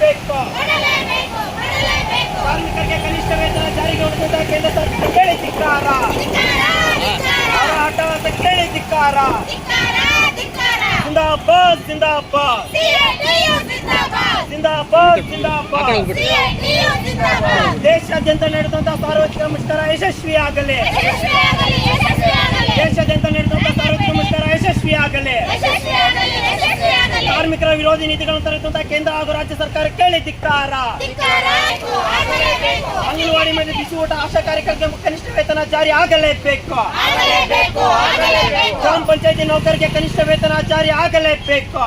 ಕೊಡಲೇಬೇಕು. ಕಾರ್ಮಿಕರಿಗೆ ಕನಿಷ್ಠ ವೇತನ ಜಾರಿಗೆ ಹೊರಡಿಸಿದ ಕೇಂದ್ರ ಸರ್ಕಾರ ಕೇಳಿ ಧಿಕ್ಕಾರ. ಹೋರಾಟ ಕೇಳಿ ಧಿಕ್ಕಾರ. ಜಿಂದಾಬಾದ್ ಜಿಂದಾಬಾದ್ ಜಿಂದಾಬಾದ್ ಜಿಂದಾಬಾದ್. ದೇಶಾದ್ಯಂತ ನಡೆದಂತಹ ಸಾರ್ವತ್ರಿಕ ಮುಷ್ಕರ ಯಶಸ್ವಿಯಾಗಲಿ. ದೇಶಾದ್ಯಂತ ನಡೆದಂತಹ ಸಾರ್ವತ್ರಿಕ ಮುಷ್ಕರ ಯಶಸ್ವಿಯಾಗಲಿ. ಕಾರ್ಮಿಕರ ವಿರೋಧಿ ನೀತಿಗಳನ್ನು ತರುವಂತಹ ಕೇಂದ್ರ ಹಾಗೂ ರಾಜ್ಯ ಸರ್ಕಾರ ಕೇಳಿ ಧಿಕ್ಕಾರ. ಅಂಗನವಾಡಿ ಮೇಲೆ ಬಿಸಿ ಊಟ ಆಶಾ ಕಾರ್ಯಕರ್ತರಿಗೆ ಕನಿಷ್ಠ ವೇತನ ಜಾರಿ ಆಗಲೇಬೇಕು. ಗ್ರಾಮ ಪಂಚಾಯತಿ ನೌಕರರಿಗೆ ಕನಿಷ್ಠ ವೇತನ ಜಾರಿ ಆಗಲೇಬೇಕು.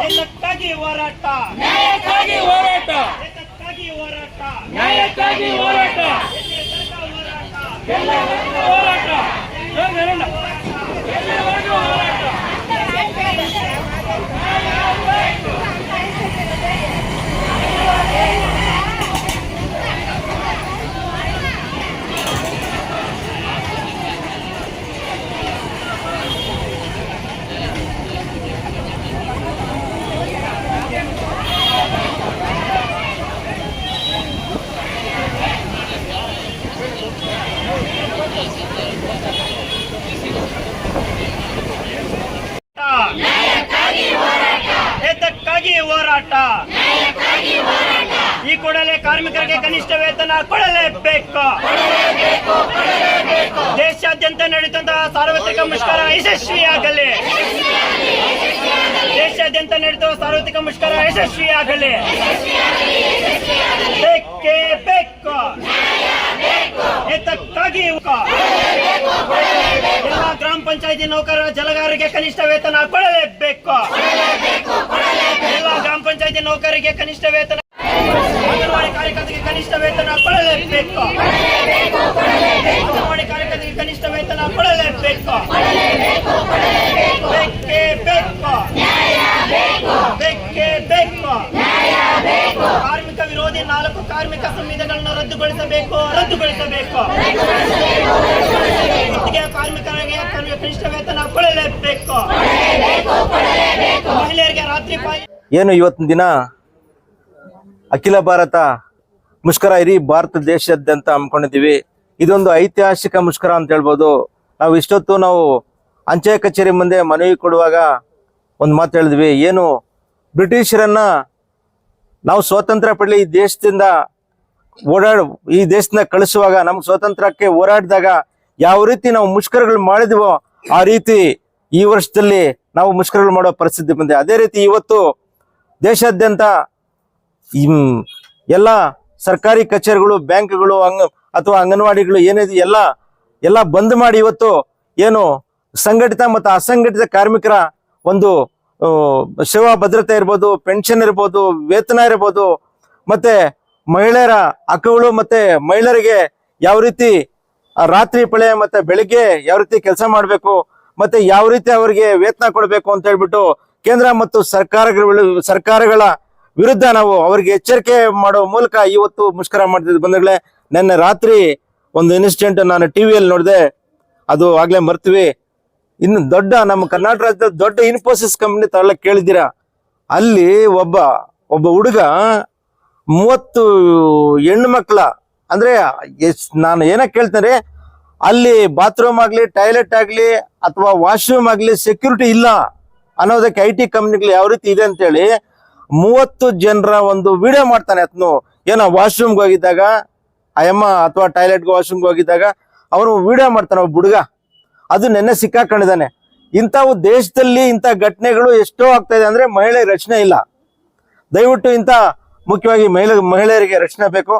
ಇದಕ್ಕಾಗಿ ಹೋರಾಟ, ನ್ಯಾಯಕ್ಕಾಗಿ ಹೋರಾಟ, ಇದಕ್ಕಾಗಿ ಹೋರಾಟ, ನ್ಯಾಯಕ್ಕಾಗಿ ಹೋರಾಟ, ಎಲ್ಲರಿಗೂ ಹೋರಾಟ, ಎಲ್ಲರಿಗೂ ಹೋರಾಟ. ಇದಕ್ಕಾಗಿ ಹೋರಾಟ. ಈ ಕೂಡಲೇ ಕಾರ್ಮಿಕರಿಗೆ ಕನಿಷ್ಠ ವೇತನ ಕೊಡಲೇಬೇಕು. ದೇಶಾದ್ಯಂತ ನಡೆಯುವಂತಹ ಸಾರ್ವತ್ರಿಕ ಮುಷ್ಕರ ಯಶಸ್ವಿಯಾಗಲಿ. ದೇಶಾದ್ಯಂತ ನಡೆಯುವ ಸಾರ್ವತ್ರಿಕ ಮುಷ್ಕರ ಯಶಸ್ವಿಯಾಗಲಿ. ಬೇಕೇ ಬೇಕು. ಇದಕ್ಕಾಗಿ ಎಲ್ಲ ಗ್ರಾಮ ಪಂಚಾಯತಿ ನೌಕರರ ಜಲಗಾರರಿಗೆ ಕನಿಷ್ಠ ವೇತನ ಕೊಡಲೇಬೇಕು. ಎಲ್ಲ ಗ್ರಾಮ ಪಂಚಾಯತಿ ನೌಕರರಿಗೆ ಕನಿಷ್ಠ ವೇತನ, ಅಂಗನವಾಡಿ ಕಾರ್ಯಕರ್ತರಿಗೆ ಕನಿಷ್ಠ ವೇತನ ಕೊಡಲೇಬೇಕು. ಅಂಗನವಾಡಿ ಕಾರ್ಯಕರ್ತರಿಗೆ ಕನಿಷ್ಠ ವೇತನ ಕೊಡಲೇಬೇಕು. ಬೇಕೇ ಬೇಕು. ಬೇಕೇ ಬೇಕು. ಕಾರ್ಮಿಕ ವಿರೋಧಿ 4 ಕಾರ್ಮಿಕ ಸಂವಿಧಾನಗಳನ್ನು ರದ್ದುಗೊಳಿಸಬೇಕು. ಗುತ್ತಿಗೆ ಕಾರ್ಮಿಕರಿಗೆ ಕನಿಷ್ಠ ವೇತನ ಕೊಡಲೇಬೇಕು. ಮಹಿಳೆಯರಿಗೆ ರಾತ್ರಿ ಏನು ಇವತ್ತಿನ ದಿನ ಅಖಿಲ ಭಾರತ ಮುಷ್ಕರ ಇಡೀ ಭಾರತ ದೇಶಾದ್ಯಂತ ಹಮ್ಮಿಕೊಂಡಿದ್ದೀವಿ. ಇದೊಂದು ಐತಿಹಾಸಿಕ ಮುಷ್ಕರ ಅಂತ ಹೇಳ್ಬೋದು. ನಾವು ಇಷ್ಟೊತ್ತು ನಾವು ಅಂಚೆ ಕಚೇರಿ ಮುಂದೆ ಮನವಿ ಕೊಡುವಾಗ ಒಂದು ಮಾತು ಹೇಳಿದ್ವಿ, ಏನು ಬ್ರಿಟಿಷರನ್ನ ನಾವು ಸ್ವಾತಂತ್ರ್ಯ ಪಡಲಿ ಈ ದೇಶದಿಂದ ಈ ದೇಶದಿಂದ ಕಳಿಸುವಾಗ, ನಮ್ಗೆ ಸ್ವಾತಂತ್ರ್ಯಕ್ಕೆ ಹೋರಾಡಿದಾಗ ಯಾವ ರೀತಿ ನಾವು ಮುಷ್ಕರಗಳು ಮಾಡಿದ್ವೋ ಆ ರೀತಿ ಈ ವರ್ಷದಲ್ಲಿ ನಾವು ಮುಷ್ಕರಗಳು ಮಾಡೋ ಪರಿಸ್ಥಿತಿ ಬಂದಿದೆ. ಅದೇ ರೀತಿ ಇವತ್ತು ದೇಶಾದ್ಯಂತ ಎಲ್ಲ ಸರ್ಕಾರಿ ಕಚೇರಿಗಳು, ಬ್ಯಾಂಕ್ಗಳು, ಅಥವಾ ಅಂಗನವಾಡಿಗಳು ಏನಿದೆ ಎಲ್ಲ ಬಂದ್ ಮಾಡಿ ಇವತ್ತು ಏನು ಸಂಘಟಿತ ಮತ್ತು ಅಸಂಘಟಿತ ಕಾರ್ಮಿಕರ ಒಂದು ಸೇವಾ ಭದ್ರತೆ ಇರ್ಬೋದು, ಪೆನ್ಷನ್ ಇರ್ಬೋದು, ವೇತನ ಇರ್ಬೋದು, ಮತ್ತೆ ಮಹಿಳೆಯರ ಹಕ್ಕುಗಳು, ಮತ್ತೆ ಮಹಿಳೆಯರಿಗೆ ಯಾವ ರೀತಿ ರಾತ್ರಿ ಪಳೆ ಮತ್ತೆ ಬೆಳಿಗ್ಗೆ ಯಾವ ರೀತಿ ಕೆಲಸ ಮಾಡಬೇಕು, ಮತ್ತೆ ಯಾವ ರೀತಿ ಅವರಿಗೆ ವೇತನ ಕೊಡಬೇಕು ಅಂತ ಹೇಳ್ಬಿಟ್ಟು ಕೇಂದ್ರ ಮತ್ತು ಸರ್ಕಾರಗಳ ವಿರುದ್ಧ ನಾವು ಅವರಿಗೆ ಎಚ್ಚರಿಕೆ ಮಾಡೋ ಮೂಲಕ ಇವತ್ತು ಮುಷ್ಕರ ಮಾಡ್ತಿದ್ದ ಬಂಧುಗಳೇ. ನಿನ್ನೆ ರಾತ್ರಿ ಒಂದು ಇನ್ಸಿಡೆಂಟ್ ನಾನು ಟಿವಿಯಲ್ಲಿ ನೋಡಿದೆ, ಅದು ಆಗ್ಲೇ ಮರ್ತೀವಿ. ಇನ್ನು ನಮ್ಮ ಕರ್ನಾಟಕ ರಾಜ್ಯದ ದೊಡ್ಡ ಇನ್ಫೋಸಿಸ್ ಕಂಪ್ನಿ ತಗೊಳ್ಳಕ್ಕೆ ಕೇಳಿದ್ದೀರಾ, ಅಲ್ಲಿ ಒಬ್ಬ ಹುಡುಗ 30 ಹೆಣ್ಣು ಮಕ್ಕಳ, ಅಂದ್ರೆ ನಾನು ಏನಕ್ಕೆ ಕೇಳ್ತಾರೆ, ಅಲ್ಲಿ ಬಾತ್ರೂಮ್ ಆಗ್ಲಿ, ಟಾಯ್ಲೆಟ್ ಆಗ್ಲಿ, ಅಥವಾ ವಾಶ್ರೂಮ್ ಆಗ್ಲಿ ಸೆಕ್ಯೂರಿಟಿ ಇಲ್ಲ ಅನ್ನೋದಕ್ಕೆ IT ಕಂಪ್ನಿಗಳು ಯಾವ ರೀತಿ ಇದೆ ಅಂತೇಳಿ 30 ಜನರ ಒಂದು ವಿಡಿಯೋ ಮಾಡ್ತಾನೆ. ಅತ್ನು ಏನೋ ವಾಶ್ರೂಮ್ಗೆ ಹೋಗಿದ್ದಾಗ, ಅಯ್ಯಮ್ಮ ಅಥವಾ ಟಾಯ್ಲೆಟ್ಗೆ ವಾಶ್ರೂಮ್ಗೆ ಹೋಗಿದ್ದಾಗ ಅವನು ವಿಡಿಯೋ ಮಾಡ್ತಾನೆ ಒಬ್ಬ ಹುಡುಗ. ಅದು ನೆನ್ನೆ ಸಿಕ್ಕಾಕೊಂಡಿದ್ದಾನೆ. ಇಂಥವು ದೇಶದಲ್ಲಿ ಇಂಥ ಘಟನೆಗಳು ಎಷ್ಟೋ ಆಗ್ತಾ ಇದೆ. ಅಂದ್ರೆ ಮಹಿಳೆ ರಕ್ಷಣೆ ಇಲ್ಲ. ದಯವಿಟ್ಟು ಮುಖ್ಯವಾಗಿ ಮಹಿಳೆಯರಿಗೆ ರಕ್ಷಣೆ ಬೇಕು.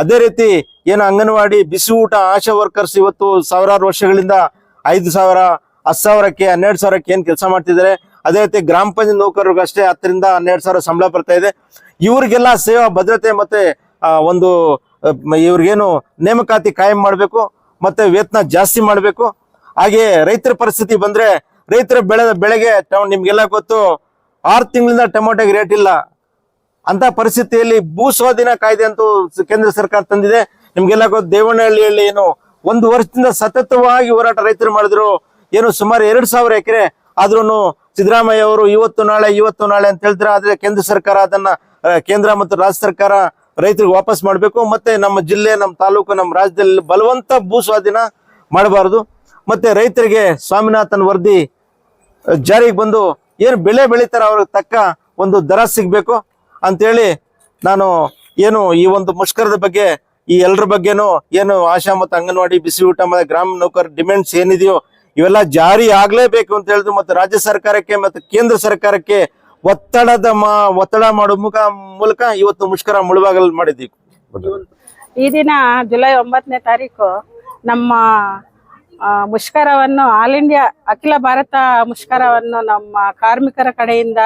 ಅದೇ ರೀತಿ ಏನು ಅಂಗನವಾಡಿ, ಬಿಸಿ ಊಟ, ಆಶಾ ವರ್ಕರ್ಸ್ ಇವತ್ತು ಸಾವಿರಾರು ವರ್ಷಗಳಿಂದ 5,000, 10,000ಕ್ಕೆ, 12,000ಕ್ಕೆ ಏನ್ ಕೆಲಸ ಮಾಡ್ತಿದ್ದಾರೆ. ಅದೇ ರೀತಿ ಗ್ರಾಮ ಪಂಚಾಯತ್ ನೌಕರರಿಗೂ ಅಷ್ಟೇ 10,000 ರಿಂದ 12,000 ಸಂಬಳ ಬರ್ತಾ ಇದೆ. ಇವ್ರಿಗೆಲ್ಲ ಸೇವಾ ಭದ್ರತೆ ಮತ್ತೆ ಒಂದು ಇವ್ರಿಗೇನು ನೇಮಕಾತಿ ಕಾಯಂ ಮಾಡಬೇಕು, ಮತ್ತೆ ವೇತನ ಜಾಸ್ತಿ ಮಾಡಬೇಕು. ಹಾಗೆ ರೈತರ ಪರಿಸ್ಥಿತಿ ಬಂದ್ರೆ, ರೈತರ ಬೆಳೆಗೆ ನಿಮ್ಗೆಲ್ಲ ಗೊತ್ತು, 6 ತಿಂಗಳಿಂದ ಟೊಮೆಟೊಗೆ ರೇಟ್ ಇಲ್ಲ. ಅಂತ ಪರಿಸ್ಥಿತಿಯಲ್ಲಿ ಭೂ ಸ್ವಾಧೀನ ಕಾಯ್ದೆ ಅಂತೂ ಕೇಂದ್ರ ಸರ್ಕಾರ ತಂದಿದೆ. ನಿಮ್ಗೆಲ್ಲ ಗೊತ್ತು, ದೇವನಹಳ್ಳಿಯಲ್ಲಿ ಏನು 1 ವರ್ಷದಿಂದ ಸತತವಾಗಿ ಹೋರಾಟ ರೈತರು ಮಾಡಿದ್ರು. ಏನು ಸುಮಾರು 2,000 ಎಕರೆ ಆದ್ರೂ ಸಿದ್ದರಾಮಯ್ಯ ಅವರು ಇವತ್ತು ನಾಳೆ ಅಂತ ಹೇಳ್ತಾರೆ. ಆದ್ರೆ ಕೇಂದ್ರ ಸರ್ಕಾರ ಅದನ್ನ ಕೇಂದ್ರ ಮತ್ತು ರಾಜ್ಯ ಸರ್ಕಾರ ರೈತರಿಗೆ ವಾಪಸ್ ಮಾಡಬೇಕು. ಮತ್ತೆ ನಮ್ಮ ಜಿಲ್ಲೆ, ನಮ್ಮ ತಾಲೂಕು, ನಮ್ಮ ರಾಜ್ಯದಲ್ಲಿ ಬಲವಂತ ಭೂ ಸ್ವಾಧೀನ ಮಾಡಬಾರದು. ಮತ್ತೆ ರೈತರಿಗೆ ಸ್ವಾಮಿನಾಥನ್ ವರದಿ ಜಾರಿಗೆ ಬಂದು ಏನು ಬೆಳೆ ಬೆಳೀತಾರ ಅವ್ರಿಗೆ ತಕ್ಕ ಒಂದು ದರ ಸಿಗ್ಬೇಕು ಅಂತೇಳಿ ನಾನು ಏನು ಈ ಒಂದು ಮುಷ್ಕರದ ಬಗ್ಗೆ ಈ ಎಲ್ಲರ ಬಗ್ಗೆನೂ ಏನು ಆಶಾ ಮತ್ತು ಅಂಗನವಾಡಿ, ಬಿಸಿ ಊಟ ಮತ್ತು ಗ್ರಾಮ ನೌಕರ ಡಿಮ್ಯಾಂಡ್ಸ್ ಏನಿದೆಯೋ ಇವೆಲ್ಲ ಜಾರಿ ಆಗ್ಲೇಬೇಕು ಅಂತ ಹೇಳಿದ್ರು. ಮತ್ತು ರಾಜ್ಯ ಸರ್ಕಾರಕ್ಕೆ ಮತ್ತು ಕೇಂದ್ರ ಸರ್ಕಾರಕ್ಕೆ ಒತ್ತಡ ಮಾಡೋ ಮೂಲಕ ಇವತ್ತು ಮುಷ್ಕರ ಮುಳುಬಾಗಲ್ ಮಾಡಿದ್ದೀವಿ. ಈ ದಿನ ಜುಲೈ 9ನೇ ತಾರೀಕು ನಮ್ಮ ಮುಷ್ಕರವನ್ನು ಆಲ್ ಇಂಡಿಯಾ ಅಖಿಲ ಭಾರತ ಮುಷ್ಕರವನ್ನು ನಮ್ಮ ಕಾರ್ಮಿಕರ ಕಡೆಯಿಂದ,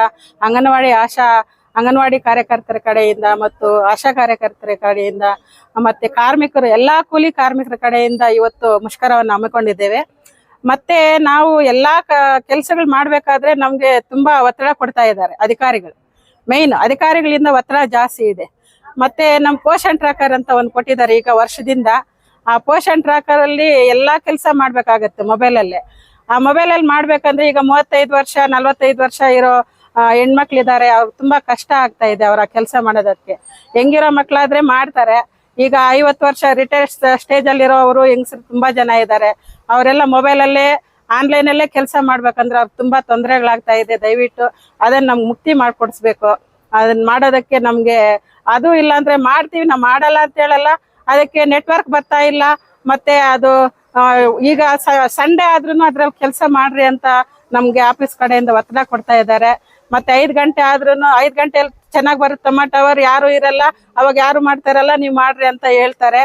ಅಂಗನವಾಡಿ ಕಾರ್ಯಕರ್ತರ ಕಡೆಯಿಂದ ಮತ್ತು ಆಶಾ ಕಾರ್ಯಕರ್ತರ ಕಡೆಯಿಂದ ಮತ್ತೆ ಕಾರ್ಮಿಕರು, ಎಲ್ಲಾ ಕೂಲಿ ಕಾರ್ಮಿಕರ ಕಡೆಯಿಂದ ಇವತ್ತು ಮುಷ್ಕರವನ್ನು ಹಮ್ಮಿಕೊಂಡಿದ್ದೇವೆ. ಮತ್ತೆ ನಾವು ಎಲ್ಲಾ ಕೆಲಸಗಳು ಮಾಡ್ಬೇಕಾದ್ರೆ ನಮ್ಗೆ ತುಂಬಾ ಒತ್ತಡ ಕೊಡ್ತಾ ಇದ್ದಾರೆ ಅಧಿಕಾರಿಗಳು. ಮೇನ್ ಅಧಿಕಾರಿಗಳಿಂದ ಒತ್ತಡ ಜಾಸ್ತಿ ಇದೆ. ಮತ್ತೆ ನಮ್ ಪೋಷಣ್ ಟ್ರ್ಯಾಕರ್ ಅಂತ ಒಂದು ಕೊಟ್ಟಿದ್ದಾರೆ ಈಗ ವರ್ಷದಿಂದ. ಆ ಪೋಷಣ್ ಟ್ರ್ಯಾಕರ್ ಅಲ್ಲಿ ಎಲ್ಲಾ ಕೆಲಸ ಮಾಡ್ಬೇಕಾಗತ್ತೆ ಮೊಬೈಲಲ್ಲೇ. ಆ ಮೊಬೈಲಲ್ಲಿ ಮಾಡ್ಬೇಕಂದ್ರೆ ಈಗ 35 ವರ್ಷ 45 ವರ್ಷ ಇರೋ ಹೆಣ್ಮಕ್ಳಿದ್ದಾರೆ, ಅವ್ರಿಗೆ ತುಂಬಾ ಕಷ್ಟ ಆಗ್ತಾ ಇದೆ ಅವರ ಕೆಲಸ ಮಾಡೋದಕ್ಕೆ. ಹೆಂಗಿರೋ ಮಕ್ಳಾದ್ರೆ ಮಾಡ್ತಾರೆ. ಈಗ 50 ವರ್ಷ ರಿಟೈರ್ಡ್ ಸ್ಟೇಜ್ ಅಲ್ಲಿರೋರು ಹೆಂಗಸರು ತುಂಬಾ ಜನ ಇದ್ದಾರೆ. ಅವರೆಲ್ಲ ಮೊಬೈಲಲ್ಲೇ ಆನ್ಲೈನಲ್ಲೇ ಕೆಲಸ ಮಾಡ್ಬೇಕಂದ್ರೆ ಅವ್ರಿಗೆ ತುಂಬಾ ತೊಂದರೆಗಳಾಗ್ತಾ ಇದೆ. ದಯವಿಟ್ಟು ಅದನ್ನ ನಮ್ಗೆ ಮುಕ್ತಿ ಮಾಡ್ಕೊಡ್ಸ್ಬೇಕು. ಅದನ್ನ ಮಾಡೋದಕ್ಕೆ ನಮ್ಗೆ ಅದು ಇಲ್ಲ ಅಂದ್ರೆ ಮಾಡ್ತೀವಿ, ನಾವು ಮಾಡಲ್ಲ ಅಂತ ಹೇಳಲ್ಲ, ಅದಕ್ಕೆ ನೆಟ್ವರ್ಕ್ ಬರ್ತಾ ಇಲ್ಲ. ಮತ್ತೆ ಅದು ಈಗ ಸಂಡೇ ಆದ್ರೂ ಅದ್ರಲ್ಲಿ ಕೆಲಸ ಮಾಡ್ರಿ ಅಂತ ನಮ್ಗೆ ಆಫೀಸ್ ಕಡೆಯಿಂದ ಒತ್ತಡ ಕೊಡ್ತಾ ಇದ್ದಾರೆ. ಮತ್ತೆ 5 ಗಂಟೆ ಆದ್ರೂ 5 ಗಂಟೆಯಲ್ಲಿ ಚೆನ್ನಾಗಿ ಬರುತ್ತಮ್ಮ ಟವರ್, ಯಾರು ಇರಲ್ಲ ಅವಾಗ ಯಾರು ಮಾಡ್ತಾರಲ್ಲ, ನೀವು ಮಾಡ್ರಿ ಅಂತ ಹೇಳ್ತಾರೆ.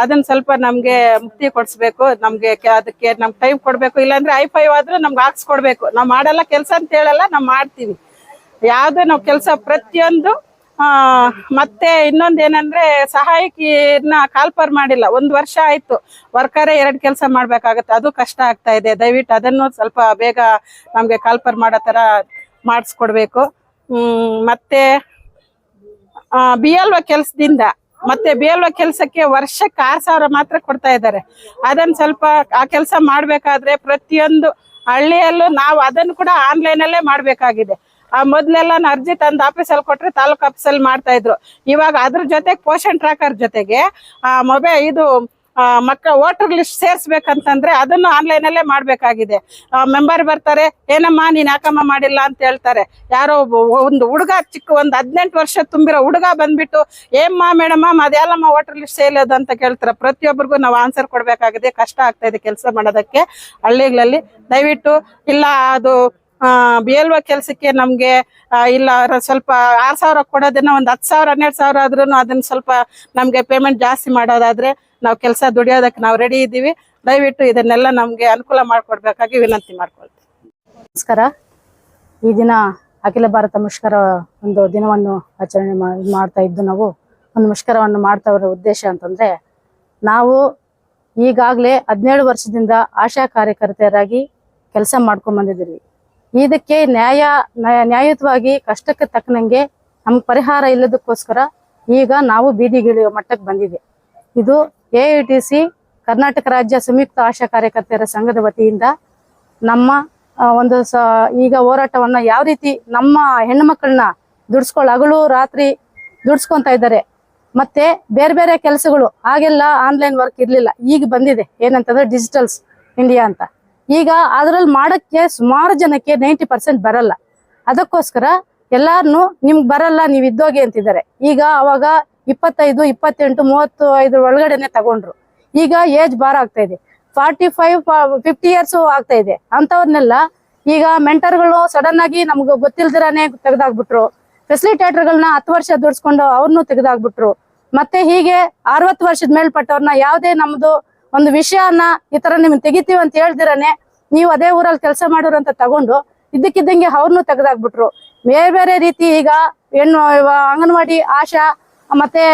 ಅದನ್ನ ಸ್ವಲ್ಪ ನಮ್ಗೆ ಮುಕ್ತಿ ಕೊಡ್ಸ್ಬೇಕು. ನಮ್ಗೆ ಅದಕ್ಕೆ ನಮ್ಗೆ ಟೈಮ್ ಕೊಡ್ಬೇಕು. ಇಲ್ಲಾಂದ್ರೆ i5 ಆದ್ರೂ ನಮ್ಗೆ ಹಾಕ್ಸ್ಕೊಡ್ಬೇಕು. ನಾವ್ ಮಾಡಲ್ಲ ಕೆಲಸ ಅಂತ ಹೇಳಲ್ಲ, ನಾವ್ ಮಾಡ್ತೀವಿ ಯಾವ್ದು ನಾವು ಕೆಲಸ ಪ್ರತಿಯೊಂದು. ಮತ್ತೆ ಇನ್ನೊಂದೇನಂದ್ರೆ ಸಹಾಯಕಿನ ಕಾಲ್ಪರ್ ಮಾಡಿಲ್ಲ, 1 ವರ್ಷ ಆಯ್ತು. ವರ್ಕರೇ 2 ಕೆಲಸ ಮಾಡ್ಬೇಕಾಗತ್ತೆ, ಅದು ಕಷ್ಟ ಆಗ್ತಾ ಇದೆ. ದಯವಿಟ್ಟು ಅದನ್ನು ಸ್ವಲ್ಪ ಬೇಗ ನಮ್ಗೆ ಕಾಲ್ಪರ್ ಮಾಡೋ ತರ ಮಾಡಿಸ್ಕೊಡ್ಬೇಕು. ಮತ್ತೆ BLO ಕೆಲ್ಸದಿಂದ ಮತ್ತೆ BLO ಕೆಲ್ಸಕ್ಕೆ ವರ್ಷಕ್ಕೆ 6,000 ಮಾತ್ರ ಕೊಡ್ತಾ ಇದ್ದಾರೆ. ಅದನ್ನ ಸ್ವಲ್ಪ ಆ ಕೆಲಸ ಮಾಡ್ಬೇಕಾದ್ರೆ ಪ್ರತಿಯೊಂದು ಹಳ್ಳಿಯಲ್ಲೂ ನಾವು ಅದನ್ನು ಕೂಡ ಆನ್ಲೈನ್ ಅಲ್ಲೇ ಮಾಡ್ಬೇಕಾಗಿದೆ. ಮೊದ್ಲೆಲ್ಲ ಅರ್ಜಿ ತಂದು ಆಫೀಸಲ್ಲಿ ಕೊಟ್ರೆ ತಾಲೂಕು ಆಫೀಸಲ್ಲಿ ಮಾಡ್ತಾ ಇದ್ರು. ಇವಾಗ ಅದ್ರ ಜೊತೆಗೆ ಪೋಷಣ್ ಟ್ರ್ಯಾಕರ್ ಜೊತೆಗೆ ಮೊಬೈಲ್ ಇದು ವೋಟರ್ ಲಿಸ್ಟ್ ಸೇರ್ಸ್ಬೇಕಂತಂದ್ರೆ ಅದನ್ನು ಆನ್ಲೈನ್ ಅಲ್ಲೇ ಮಾಡ್ಬೇಕಾಗಿದೆ. ಮೆಂಬರ್ ಬರ್ತಾರೆ, ಏನಮ್ಮ ನೀನ್ ಯಾಕಮ್ಮ ಮಾಡಿಲ್ಲ ಅಂತ ಹೇಳ್ತಾರೆ. ಯಾರೋ ಒಂದು ಹುಡುಗ ಒಂದು 18 ವರ್ಷ ತುಂಬಿರೋ ಹುಡುಗ ಬಂದ್ಬಿಟ್ಟು ಏಮ್ಮ ಮೇಡಮ್ ಅದೆಲ್ಲಮ್ಮ ವೋಟರ್ ಲಿಸ್ಟ್ ಸೇಲೋದು ಅಂತ ಕೇಳ್ತಾರೆ. ಪ್ರತಿಯೊಬ್ಬರಿಗೂ ನಾವು ಆನ್ಸರ್ ಕೊಡ್ಬೇಕಾಗಿದೆ. ಕಷ್ಟ ಆಗ್ತಾ ಇದೆ ಕೆಲಸ ಮಾಡೋದಕ್ಕೆ ಹಳ್ಳಿಗಳಲ್ಲಿ. ದಯವಿಟ್ಟು ಇಲ್ಲ ಅದು BLO ಕೆಲ್ಸಕ್ಕೆ ನಮ್ಗೆ ಇಲ್ಲ ಸ್ವಲ್ಪ 6,000 ಕೊಡೋದನ್ನ ಒಂದು 10,000 12,000 ಆದ್ರೂ ಅದನ್ನ ಸ್ವಲ್ಪ ನಮ್ಗೆ ಪೇಮೆಂಟ್ ಜಾಸ್ತಿ ಮಾಡೋದಾದ್ರೆ ನಾವು ಕೆಲಸ ದುಡಿಯೋದಕ್ಕೆ ನಾವು ರೆಡಿ ಇದ್ದೀವಿ. ದಯವಿಟ್ಟು ಇದನ್ನೆಲ್ಲ ನಮ್ಗೆ ಅನುಕೂಲ ಮಾಡ್ಕೊಡ್ಬೇಕಾಗಿ ವಿನಂತಿ ಮಾಡ್ಕೊಳ್ತೀವಿ. ನಮಸ್ಕಾರ. ಈ ದಿನ ಅಖಿಲ ಭಾರತ ಮುಷ್ಕರ ಒಂದು ದಿನವನ್ನು ಆಚರಣೆ ಮಾಡ್ತಾ ಇದ್ದು ನಾವು ಒಂದು ಮುಷ್ಕರವನ್ನು ಮಾಡ್ತಾ ಇರೋ ಉದ್ದೇಶ ಅಂತಂದ್ರೆ, ನಾವು ಈಗಾಗಲೇ 17 ವರ್ಷದಿಂದ ಆಶಾ ಕಾರ್ಯಕರ್ತೆಯರಾಗಿ ಕೆಲಸ ಮಾಡ್ಕೊಂಡ್ ಬಂದಿದ್ದೀವಿ. ಇದಕ್ಕೆ ನ್ಯಾಯಯುತವಾಗಿ ಕಷ್ಟಕ್ಕೆ ತಕ್ಕನಂಗೆ ನಮ್ಗೆ ಪರಿಹಾರ ಇಲ್ಲದಕ್ಕೋಸ್ಕರ ಈಗ ನಾವು ಬೀದಿಗಿಳಿಯುವ ಮಟ್ಟಕ್ಕೆ ಬಂದಿದೆ. ಇದು AITC ಕರ್ನಾಟಕ ರಾಜ್ಯ ಸಂಯುಕ್ತ ಆಶಾ ಕಾರ್ಯಕರ್ತೆಯರ ಸಂಘದ ವತಿಯಿಂದ ನಮ್ಮ ಒಂದು ಈಗ ಹೋರಾಟವನ್ನ ಯಾವ ರೀತಿ ನಮ್ಮ ಹೆಣ್ಣುಮಕ್ಕಳನ್ನ ಹಗಲು ರಾತ್ರಿ ದುಡ್ಸ್ಕೊಂತ ಇದ್ದಾರೆ. ಮತ್ತೆ ಬೇರೆ ಬೇರೆ ಕೆಲಸಗಳು ಆಗೆಲ್ಲ ಆನ್ಲೈನ್ ವರ್ಕ್ ಇರ್ಲಿಲ್ಲ, ಈಗ ಬಂದಿದೆ ಏನಂತಂದ್ರೆ ಡಿಜಿಟಲ್ಸ್ ಇಂಡಿಯಾ ಅಂತ. ಈಗ ಅದ್ರಲ್ಲಿ ಮಾಡಕ್ಕೆ ಸುಮಾರು ಜನಕ್ಕೆ 90% ಬರಲ್ಲ. ಅದಕ್ಕೋಸ್ಕರ ಎಲ್ಲಾರ್ನು ನಿಮ್ಗೆ ಬರಲ್ಲ, ನೀವ್ ಇದ್ದೋಗಿ ಅಂತಿದ್ದಾರೆ. ಈಗ ಅವಾಗ 25, 28, 35 ಒಳಗಡೆನೆ ತಗೊಂಡ್ರು. ಈಗ ಏಜ್ ಬಾರ್ ಆಗ್ತಾ ಇದೆ, 45, 50 ಇಯರ್ಸ್ ಆಗ್ತಾ ಇದೆ. ಅಂತವ್ರನ್ನೆಲ್ಲ ಈಗ ಮೆಂಟರ್ಗಳು ಸಡನ್ ಆಗಿ ನಮ್ಗೆ ಗೊತ್ತಿಲ್ದಿರಾನೆ ತೆಗೆದಾಕ್ಬಿಟ್ರು. ಫೆಸಿಲಿಟೇಟರ್ಗಳನ್ನ 10 ವರ್ಷ ದುಡ್ಸ್ಕೊಂಡು ಅವ್ರನ್ನು ತೆಗೆದಾಕ್ಬಿಟ್ರು. ಮತ್ತೆ ಹೀಗೆ 60 ವರ್ಷದ ಮೇಲ್ಪಟ್ಟವ್ರನ್ನ ಯಾವುದೇ ನಮ್ದು ಒಂದು ವಿಷಯನ ಈ ತರ ನಿಮ್ಗೆ ತೆಗಿತೀವಿ ಅಂತ ಹೇಳ್ದಿರಾನೆ ನೀವು ಅದೇ ಊರಲ್ಲಿ ಕೆಲಸ ಮಾಡೋರು ಅಂತ ತಗೊಂಡು ಇದ್ದಕ್ಕಿದ್ದಂಗೆ ಅವ್ರನ್ನು ತೆಗೆದಾಕ್ಬಿಟ್ರು. ಬೇರೆ ಬೇರೆ ರೀತಿ ಈಗ ಅಂಗನವಾಡಿ, ಆಶಾ ಮತ್ತೆ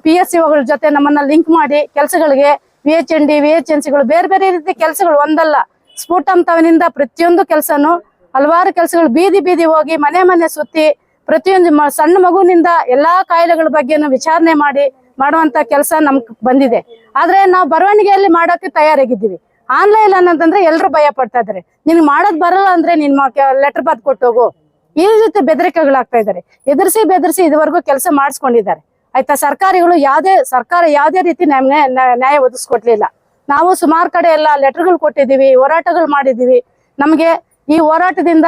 PSCಗಳ ಜೊತೆ ನಮ್ಮನ್ನ ಲಿಂಕ್ ಮಾಡಿ ಕೆಲಸಗಳಿಗೆ VHND, VHNCಗಳು ಬೇರೆ ಬೇರೆ ರೀತಿ ಕೆಲಸಗಳು ಒಂದಲ್ಲ ಸ್ಫೋಟಂತವನಿಂದ ಪ್ರತಿಯೊಂದು ಕೆಲಸನು ಹಲವಾರು ಕೆಲಸಗಳು ಬೀದಿ ಹೋಗಿ ಮನೆ ಸುತ್ತಿ ಪ್ರತಿಯೊಂದು ಸಣ್ಣ ಮಗುವಿನಿಂದ ಎಲ್ಲಾ ಕಾಯಿಲೆಗಳ ಬಗ್ಗೆನು ವಿಚಾರಣೆ ಮಾಡುವಂತ ಕೆಲಸ ನಮ್ಗೆ ಬಂದಿದೆ. ಆದ್ರೆ ನಾವು ಬರವಣಿಗೆಯಲ್ಲಿ ಮಾಡೋಕೆ ತಯಾರಾಗಿದ್ದೀವಿ. ಆನ್ಲೈನ್ ಅನ್ನೋದಂದ್ರೆ ಎಲ್ರು ಭಯ ಪಡ್ತಾ ಇದಾರೆ. ನಿನ್ಗೆ ಮಾಡೋದ್ ಬರಲ್ಲ ಅಂದ್ರೆ ನಿನ್ ಲೆಟರ್ ಬರ್ದ್ ಕೊಟ್ಟೋಗು, ಈ ರೀತಿ ಬೆದರಿಕೆಗಳಾಗ್ತಾ ಇದಾರೆ. ಎದುರಿಸಿ ಬೆದರಿಸಿ ಇದುವರೆಗೂ ಕೆಲಸ ಮಾಡಿಸ್ಕೊಂಡಿದ್ದಾರೆ. ಆಯ್ತಾ, ಸರ್ಕಾರ ಯಾವ್ದೇ ರೀತಿ ನಮ್ಗೆ ನ್ಯಾಯ ಒದಗಿಸ್ಕೊಡ್ಲಿಲ್ಲ. ನಾವು ಸುಮಾರು ಕಡೆ ಎಲ್ಲ ಲೆಟರ್ಗಳು ಕೊಟ್ಟಿದೀವಿ, ಹೋರಾಟಗಳು ಮಾಡಿದೀವಿ. ನಮ್ಗೆ ಈ ಹೋರಾಟದಿಂದ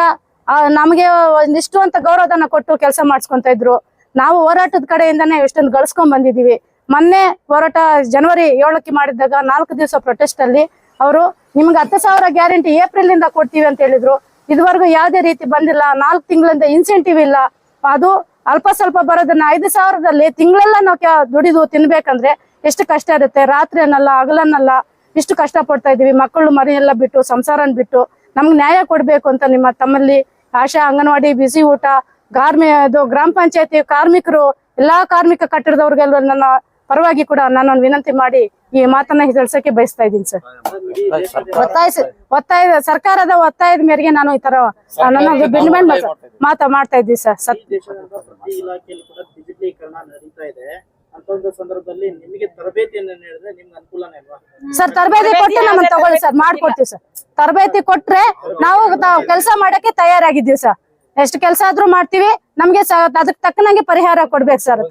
ನಮಗೆ ಒಂದಿಷ್ಟು ಅಂತ ಗೌರವಧನ ಕೊಟ್ಟು ಕೆಲಸ ಮಾಡಿಸ್ಕೊಂತ ಇದ್ರು. ನಾವು ಹೋರಾಟದ ಕಡೆಯಿಂದಾನೇ ಎಷ್ಟೊಂದು ಗಳಿಸ್ಕೊಂಡ್ ಬಂದಿದೀವಿ. ಮೊನ್ನೆ ಹೋರಾಟ ಜನವರಿ 7ಕ್ಕೆ ಮಾಡಿದಾಗ 4 ದಿವಸ ಪ್ರೊಟೆಸ್ಟ್ ಅಲ್ಲಿ ಅವರು ನಿಮ್ಗೆ 10,000 ಗ್ಯಾರಂಟಿ ಏಪ್ರಿಲ್ ಇಂದ ಕೊಡ್ತೀವಿ ಅಂತ ಹೇಳಿದ್ರು. ಇದುವರೆಗೂ ಯಾವ್ದೇ ರೀತಿ ಬಂದಿಲ್ಲ. 4 ತಿಂಗಳಿಂದ ಇನ್ಸೆಂಟಿವ್ ಇಲ್ಲ. ಅದು ಅಲ್ಪ ಸ್ವಲ್ಪ ಬರೋದನ್ನ 5,000ದಲ್ಲಿ ತಿಂಗಳೆಲ್ಲ ನಾವು ದುಡಿದು ತಿನ್ಬೇಕಂದ್ರೆ ಎಷ್ಟು ಕಷ್ಟ ಇರುತ್ತೆ. ರಾತ್ರಿ ಅನ್ನಲ್ಲ ಹಗಲನ್ನಲ್ಲ ಇಷ್ಟು ಕಷ್ಟ ಪಡ್ತಾ ಇದೀವಿ. ಮಕ್ಕಳು ಮರಿ ಎಲ್ಲ ಬಿಟ್ಟು ಸಂಸಾರನ್ ಬಿಟ್ಟು ನಮ್ಗೆ ನ್ಯಾಯ ಕೊಡ್ಬೇಕು ಅಂತ ನಿಮ್ಮ ತಮ್ಮಲ್ಲಿ ಆಶಾ, ಅಂಗನವಾಡಿ, ಬಿಸಿ ಊಟ, ಗ್ರಾಮ ಪಂಚಾಯತಿ ಕಾರ್ಮಿಕರು, ಎಲ್ಲಾ ಕಾರ್ಮಿಕ ಕಟ್ಟಡದವ್ರಿಗೆಲ್ಲ ನನ್ನ ಪರವಾಗಿ ಕೂಡ ನಾನು ವಿನಂತಿ ಮಾಡಿ ಈ ಮಾತನ್ನ ತಿಳಿಸಕ್ಕೆ ಬಯಸ್ತಾ ಇದ್ದೀನಿ ಸರ್. ಒತ್ತಾಯ ಸರ್ಕಾರದ ಒತ್ತಾಯದ ಮೇರೆಗೆ ನಾನು ಈ ತರ ನನ್ನ ಮಾಡ್ತಾ ಇದ್ದೀನಿ ಸರ್. ಇಲಾಖೆಯಲ್ಲಿ ಕೂಡ ಡಿಜಿಟಲೀಕರಣ ನಡೀತಾ ಇದೆ. ಅಂತ ಒಂದು ಸಂದರ್ಭದಲ್ಲಿ ನಿಮಗೆ ತರಬೇತಿಯನ್ನು ನೀಡಿದ್ರೆ ನಿಮ್ಗೆ ಅನುಕೂಲನೇ ಅಲ್ವಾ ಸರ್? ತರಬೇತಿ ಕೊಟ್ಟು ನಮ್ಮನ್ನ ತಗೊಳ್ಳಿ ಸರ್, ಮಾಡ್ಕೊಡ್ತೀವಿ ಸರ್. ತರಬೇತಿ ಕೊಟ್ರೆ ನಾವು ಕೆಲಸ ಮಾಡಕ್ಕೆ ತಯಾರಾಗಿದ್ದೀವಿ ಸರ್. ಎಷ್ಟು ಕೆಲಸ ಆದ್ರೂ ಮಾಡ್ತೀವಿ. ನಮ್ಗೆ ಅದಕ್ಕೆ ತಕ್ಕನಂಗೆ ಪರಿಹಾರ ಕೊಡ್ಬೇಕು ಸರ್.